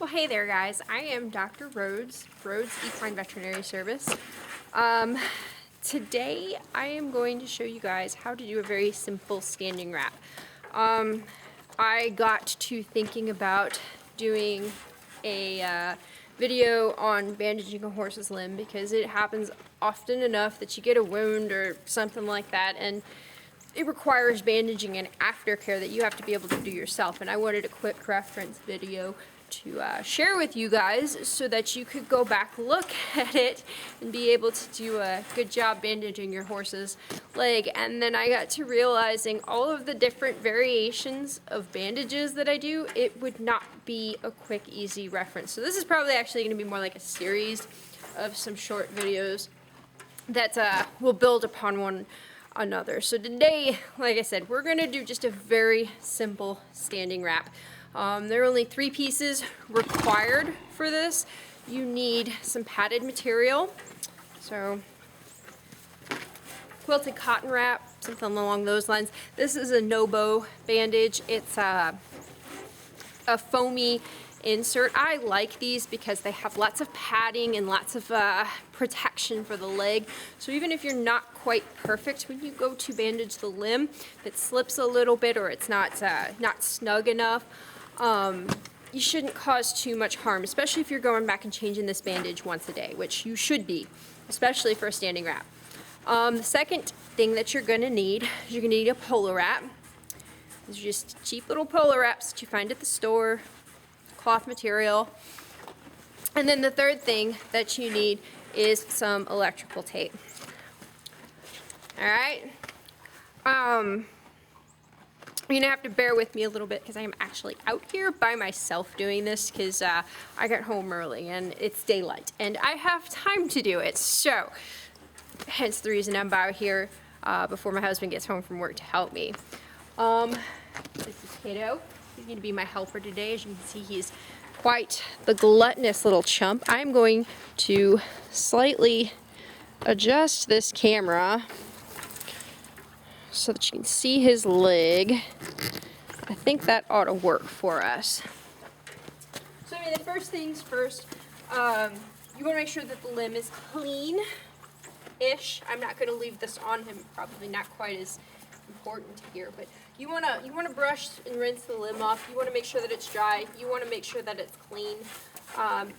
Well, hey there guys, I am Dr. Rhodes Equine Veterinary Service. Today I am going to show you guys how to do a very simple standing wrap. I got to thinking about doing a video on bandaging a horse's limb because it happens often enough that you get a wound or something like that, and it requires bandaging and aftercare that you have to be able to do yourself. And I wanted a quick reference video to share with you guys so that you could go back, look at it, and be able to do a good job bandaging your horse's leg. And then I got to realizing all of the different variations of bandages that I do, it would not be a quick, easy reference. So this is probably actually going to be more like a series of some short videos that will build upon one another. So today, like I said, we're going to do just a very simple standing wrap. There are only 3 pieces required for this. You need some padded material, so quilted cotton wrap, something along those lines. This is a no-bow bandage. It's a foamy insert. I like these because they have lots of padding and lots of protection for the leg. So even if you're not quite perfect when you go to bandage the limb, if it slips a little bit or it's not snug enough, you shouldn't cause too much harm, especially if you're going back and changing this bandage once a day, which you should be, especially for a standing wrap. The second thing that you're going to need is you're going to need a polo wrap. These are just cheap little polo wraps that you find at the store, cloth material. And then the third thing that you need is some electrical tape. All right. You're gonna have to bear with me a little bit because I am actually out here by myself doing this because I got home early and it's daylight and I have time to do it. So, hence the reason I'm out here before my husband gets home from work to help me. This is Kiddo. He's going to be my helper today. As you can see, he's quite the gluttonous little chump. I'm going to slightly adjust this camera so that you can see his leg. I think that ought to work for us. So I mean, the first things first, you want to make sure that the limb is clean-ish. I'm not going to leave this on him, probably not quite as important here, but you want to brush and rinse the limb off. You want to make sure that it's dry. You want to make sure that it's clean.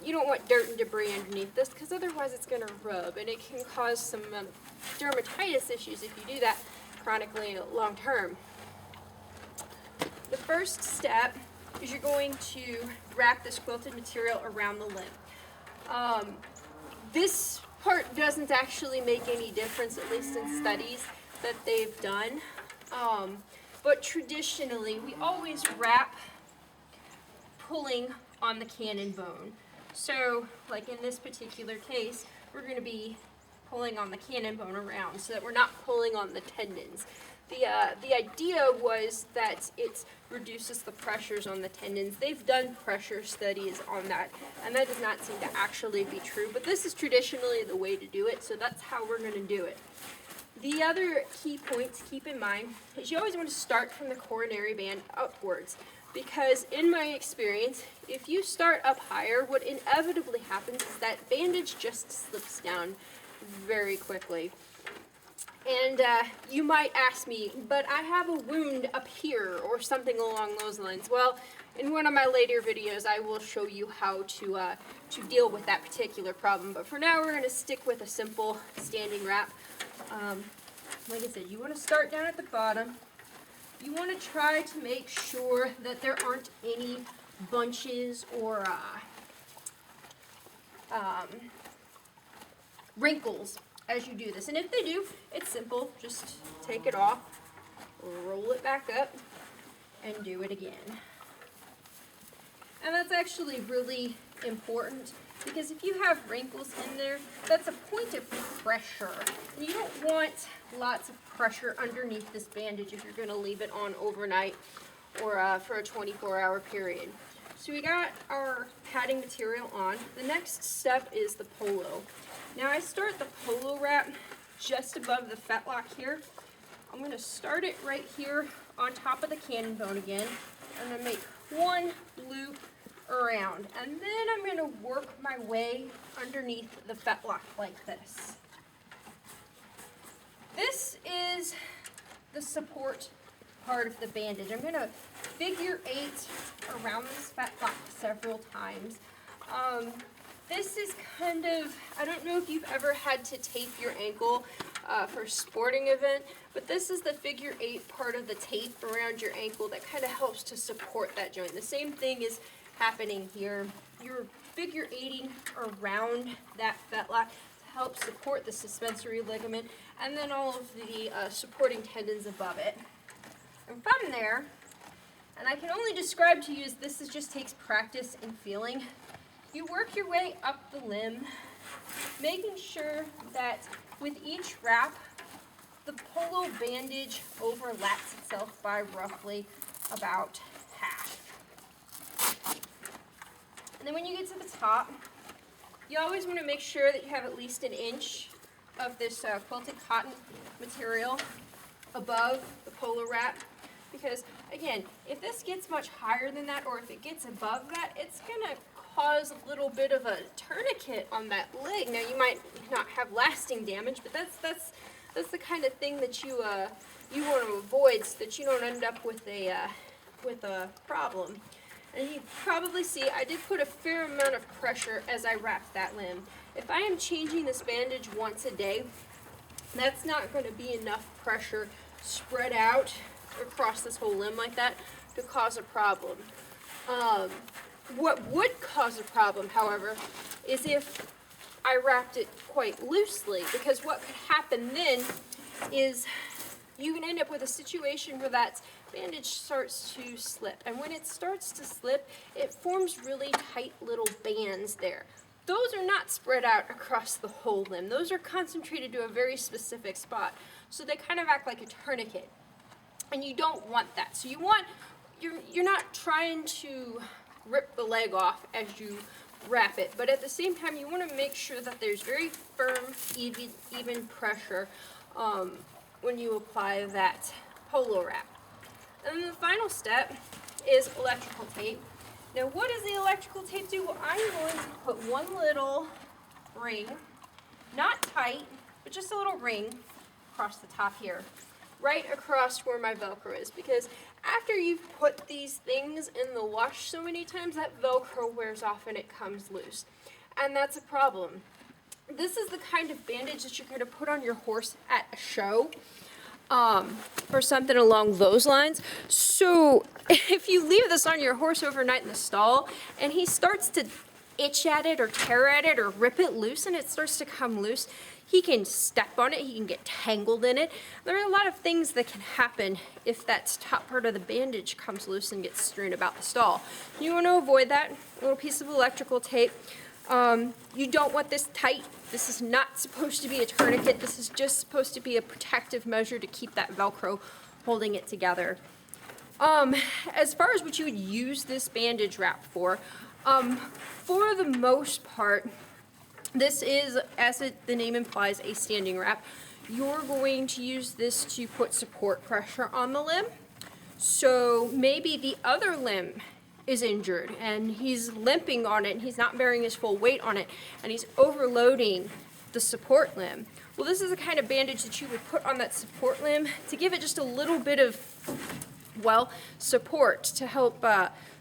You don't want dirt and debris underneath this because otherwise it's going to rub and it can cause some dermatitis issues if you do that chronically long term. The first step is you're going to wrap this quilted material around the limb. This part doesn't actually make any difference, at least in studies that they've done. But traditionally, we always wrap pulling on the cannon bone. So, like in this particular case, we're going to be pulling on the cannon bone around so that we're not pulling on the tendons. The idea was that it reduces the pressures on the tendons. They've done pressure studies on that, and that does not seem to actually be true. But this is traditionally the way to do it, so that's how we're going to do it. The other key point to keep in mind is you always want to start from the coronary band upwards, because in my experience, if you start up higher, what inevitably happens is that bandage just slips down very quickly. And you might ask me, but I have a wound up here or something along those lines. Well, in one of my later videos, I will show you how to deal with that particular problem. But for now, we're going to stick with a simple standing wrap. Like I said, you want to start down at the bottom. You want to try to make sure that there aren't any bunches or wrinkles as you do this. And if they do, it's simple. Just take it off, roll it back up, and do it again. And that's actually really important because if you have wrinkles in there, that's a point of pressure. And you don't want lots of pressure underneath this bandage if you're going to leave it on overnight or for a 24-hour period. So we got our padding material on. The next step is the polo. Now I start the polo wrap just above the fetlock here. I'm going to start it right here on top of the cannon bone again. I'm going to make one loop around. And then I'm going to work my way underneath the fetlock like this. This is the support part of the bandage. I'm going to figure 8 around this fetlock several times. This is kind of, I don't know if you've ever had to tape your ankle for a sporting event, but this is the figure 8 part of the tape around your ankle that kind of helps to support that joint. The same thing is happening here. You're figure 8ing around that fetlock to help support the suspensory ligament and then all of the supporting tendons above it. And from there, and I can only describe to you as this just takes practice and feeling, you work your way up the limb, making sure that with each wrap, the polo bandage overlaps itself by roughly about half. And then when you get to the top, you always want to make sure that you have at least 1 inch of this quilted cotton material above the polo wrap. Because again, if this gets much higher than that, or if it gets above that, it's gonna cause a little bit of a tourniquet on that leg. Now you might not have lasting damage, but that's the kind of thing that you want to avoid, so that you don't end up with a problem. And you probably see I did put a fair amount of pressure as I wrapped that limb. If I am changing this bandage once a day, that's not going to be enough pressure spread out across this whole limb like that to cause a problem. What would cause a problem, however, is if I wrapped it quite loosely, because what could happen then is you can end up with a situation where that bandage starts to slip. And when it starts to slip, it forms really tight little bands there. Those are not spread out across the whole limb. Those are concentrated to a very specific spot. So they kind of act like a tourniquet. And you don't want that. So you're not trying to rip the leg off as you wrap it, but at the same time you want to make sure that there's very firm, even pressure when you apply that polo wrap. And then the final step is electrical tape. Now what does the electrical tape do? Well, I'm going to put one little ring, not tight, but just a little ring across the top here, right across where my Velcro is, because after you've put these things in the wash so many times, that Velcro wears off and it comes loose. And that's a problem. This is the kind of bandage that you're going to put on your horse at a show, or something along those lines. So if you leave this on your horse overnight in the stall and he starts to itch at it or tear at it or rip it loose and it starts to come loose, he can step on it, he can get tangled in it. There are a lot of things that can happen if that top part of the bandage comes loose and gets strewn about the stall. You want to avoid that. A little piece of electrical tape. You don't want this tight. This is not supposed to be a tourniquet. This is just supposed to be a protective measure to keep that Velcro holding it together. As far as what you would use this bandage wrap for the most part, this is, as the name implies, a standing wrap. You're going to use this to put support pressure on the limb. So maybe the other limb is injured and he's limping on it and he's not bearing his full weight on it and he's overloading the support limb. Well, this is the kind of bandage that you would put on that support limb to give it just a little bit of, well, support to help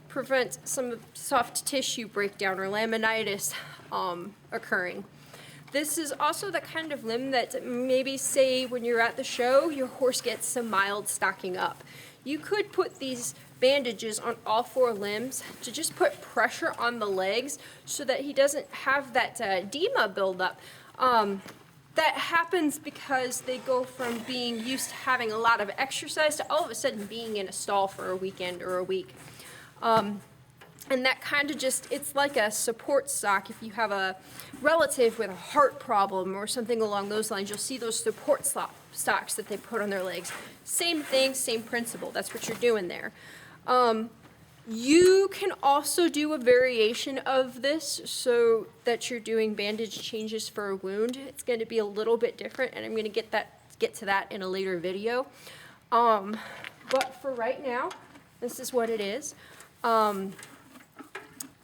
prevent some soft tissue breakdown or laminitis occurring. This is also the kind of limb that maybe, say, when you're at the show, your horse gets some mild stocking up. You could put these bandages on all 4 limbs to just put pressure on the legs so that he doesn't have that edema buildup. That happens because they go from being used to having a lot of exercise to all of a sudden being in a stall for a weekend or a week. And that kind of just, it's like a support sock. If you have a relative with a heart problem or something along those lines, you'll see those support stocks that they put on their legs. Same thing, same principle. That's what you're doing there. You can also do a variation of this so that you're doing bandage changes for a wound. It's going to be a little bit different, and I'm going to get to that in a later video. But for right now, this is what it is.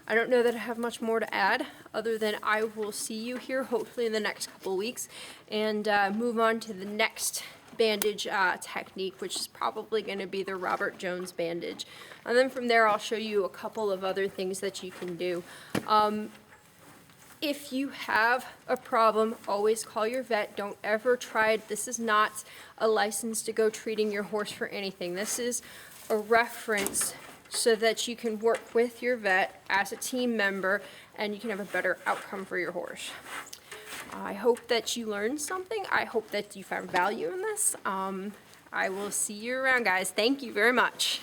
I don't know that I have much more to add, other than I will see you here hopefully in the next couple weeks, and move on to the next bandage technique, which is probably going to be the Robert Jones bandage. And then from there, I'll show you a couple of other things that you can do. If you have a problem, always call your vet. Don't ever try it. This is not a license to go treating your horse for anything. This is a reference so that you can work with your vet as a team member and you can have a better outcome for your horse. I hope that you learned something. I hope that you found value in this. I will see you around, guys. Thank you very much.